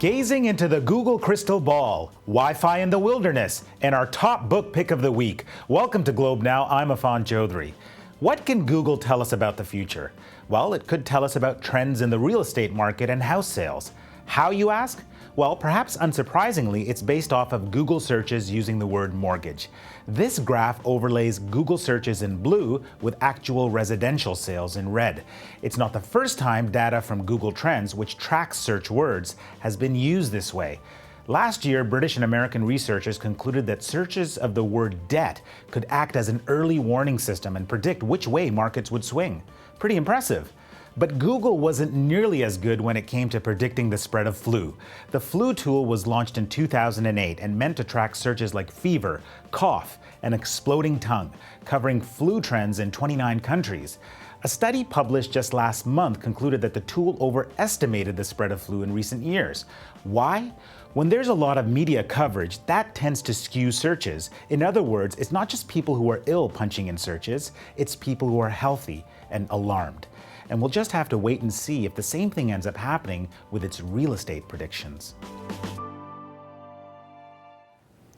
Gazing into the Google crystal ball, Wi-Fi in the wilderness, and our top book pick of the week. Welcome to Globe Now, I'm Affan Chowdhry. What can Google tell us about the future? Well, it could tell us about trends in the real estate market and house sales. How, you ask? Well, perhaps unsurprisingly, it's based off of Google searches using the word mortgage. This graph overlays Google searches in blue with actual residential sales in red. It's not the first time data from Google Trends, which tracks search words, has been used this way. Last year, British and American researchers concluded that searches of the word debt could act as an early warning system and predict which way markets would swing. Pretty impressive. But Google wasn't nearly as good when it came to predicting the spread of flu. The flu tool was launched in 2008 and meant to track searches like fever, cough, and exploding tongue, covering flu trends in 29 countries. A study published just last month concluded that the tool overestimated the spread of flu in recent years. Why? When there's a lot of media coverage, that tends to skew searches. In other words, it's not just people who are ill punching in searches, it's people who are healthy and alarmed. And we'll just have to wait and see if the same thing ends up happening with its real estate predictions.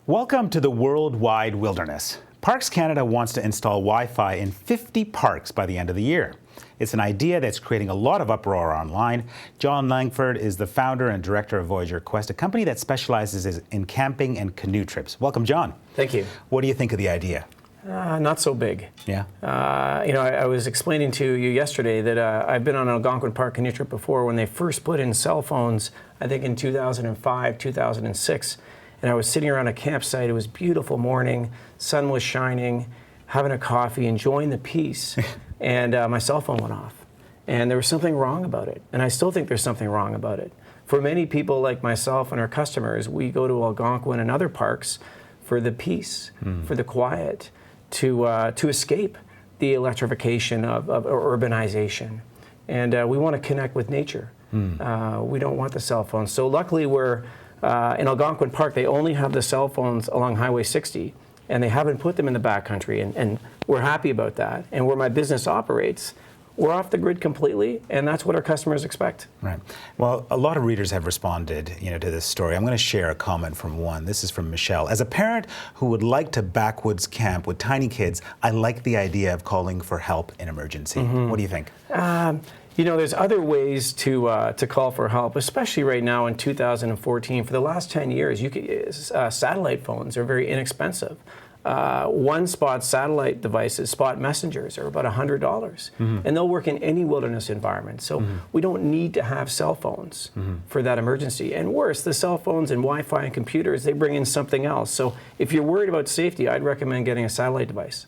Welcome to the worldwide wilderness. Parks Canada wants to install Wi-Fi in 50 parks by the end of the year. It's an idea that's creating a lot of uproar online. John Langford is the founder and director of Voyageur Quest, a company that specializes in camping and canoe trips. Welcome, John. Thank you. What do you think of the idea? Not so big. Yeah. I was explaining to you yesterday that I've been on an Algonquin Park canoe trip before when they first put in cell phones, I think in 2005, 2006. And I was sitting around a campsite. It was a beautiful morning. Sun was shining, having a coffee, enjoying the peace. And my cell phone went off. And there was something wrong about it. And I still think there's something wrong about it. For many people like myself and our customers, we go to Algonquin and other parks for the peace, for the quiet, to escape the electrification of urbanization. And we want to connect with nature. We don't want the cell phones. So luckily we're in Algonquin Park, they only have the cell phones along Highway 60, and they haven't put them in the backcountry, and we're happy about that. And where my business operates, we're off the grid completely, and that's what our customers expect. Right. Well, a lot of readers have responded, to this story. I'm going to share a comment from one. This is from Michelle. As a parent who would like to backwoods camp with tiny kids, I like the idea of calling for help in emergency. What do you think? There's other ways to call for help, especially right now in 2014. For the last 10 years, satellite phones are very inexpensive. One-spot satellite devices, spot messengers, are about $100, and they'll work in any wilderness environment. So we don't need to have cell phones for that emergency. And worse, the cell phones and Wi-Fi and computers, they bring in something else. So if you're worried about safety, I'd recommend getting a satellite device.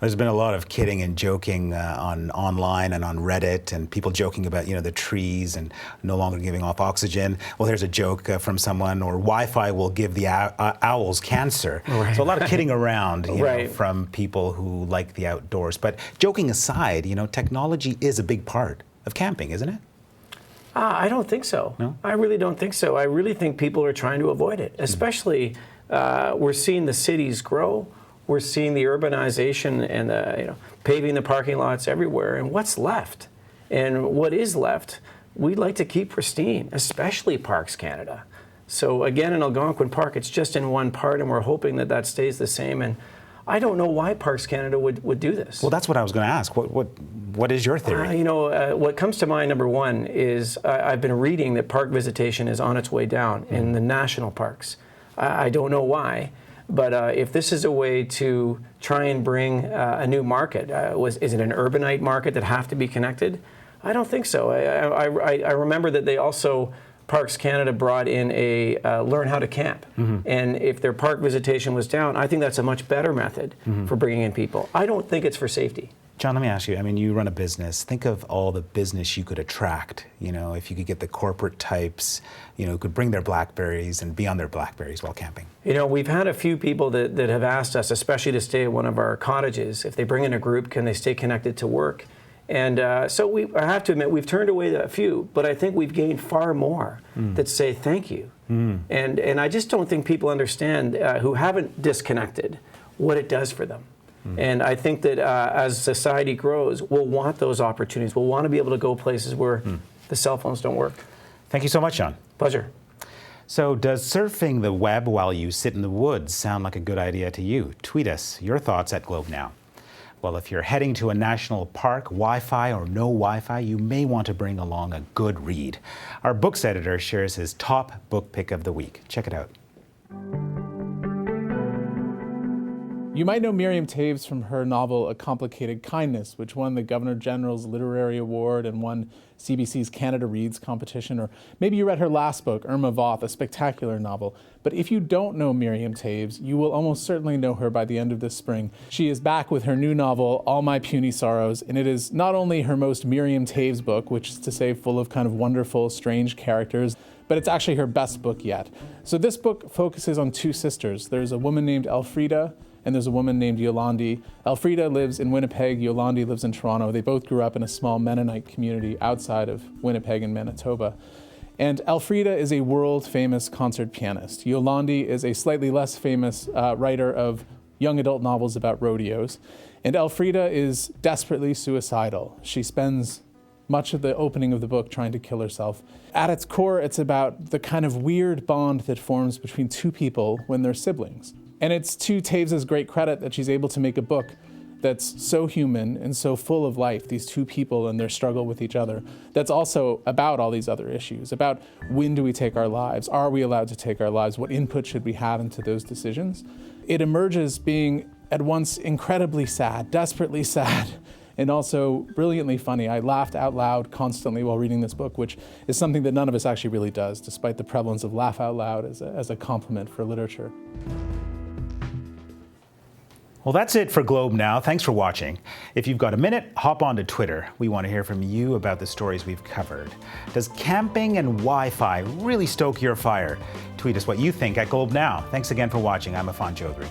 There's been a lot of kidding and joking online and on Reddit, and people joking about the trees and no longer giving off oxygen. Well, here's a joke from someone, or Wi-Fi will give the owls cancer. Right. So a lot of kidding around from people who like the outdoors. But joking aside, technology is a big part of camping, isn't it? I don't think so. No? I really don't think so. I really think people are trying to avoid it, especially we're seeing the cities grow. We're seeing the urbanization and paving the parking lots everywhere. And what's left? And what is left, we'd like to keep pristine, especially Parks Canada. So again, in Algonquin Park, it's just in one part, and we're hoping that that stays the same. And I don't know why Parks Canada would do this. Well, that's what I was going to ask. What is your theory? What comes to mind, number one, is I've been reading that park visitation is on its way down in the national parks. I don't know why, but if this is a way to try and bring a new market, is it an urbanite market that have to be connected? I don't think so. I remember that they also, Parks Canada brought in a learn how to camp. And if their park visitation was down, I think that's a much better method for bringing in people. I don't think it's for safety. John, let me ask you, you run a business. Think of all the business you could attract, if you could get the corporate types, who could bring their Blackberries and be on their Blackberries while camping. We've had a few people that have asked us, especially to stay at one of our cottages, if they bring in a group, can they stay connected to work? And so I have to admit, we've turned away a few, but I think we've gained far more that say thank you. And I just don't think people understand who haven't disconnected what it does for them. And I think that as society grows, we'll want those opportunities. We'll want to be able to go places where the cell phones don't work. Thank you so much, John. Pleasure. So does surfing the web while you sit in the woods sound like a good idea to you? Tweet us your thoughts at Globe Now. Well, if you're heading to a national park, Wi-Fi or no Wi-Fi, you may want to bring along a good read. Our books editor shares his top book pick of the week. Check it out. You might know Miriam Toews from her novel A Complicated Kindness, which won the Governor General's Literary Award and won CBC's Canada Reads competition. Or maybe you read her last book, Irma Voth, a spectacular novel. But if you don't know Miriam Toews, you will almost certainly know her by the end of this spring. She is back with her new novel, All My Puny Sorrows, and it is not only her most Miriam Toews book, which is to say full of kind of wonderful, strange characters, but it's actually her best book yet. So this book focuses on two sisters. There's a woman named Elfrida, and there's a woman named Yolandi. Elfrida lives in Winnipeg, Yolandi lives in Toronto. They both grew up in a small Mennonite community outside of Winnipeg in Manitoba. And Elfrida is a world-famous concert pianist. Yolandi is a slightly less famous writer of young adult novels about rodeos. And Elfrida is desperately suicidal. She spends much of the opening of the book trying to kill herself. At its core, it's about the kind of weird bond that forms between two people when they're siblings. And it's to Toews' great credit that she's able to make a book that's so human and so full of life, these two people and their struggle with each other, that's also about all these other issues, about when do we take our lives? Are we allowed to take our lives? What input should we have into those decisions? It emerges being at once incredibly sad, desperately sad, and also brilliantly funny. I laughed out loud constantly while reading this book, which is something that none of us actually really does, despite the prevalence of laugh out loud as a compliment for literature. Well, that's it for Globe Now. Thanks for watching. If you've got a minute, hop onto Twitter. We want to hear from you about the stories we've covered. Does camping and Wi-Fi really stoke your fire? Tweet us what you think at Globe Now. Thanks again for watching. I'm Affan Chowdhry.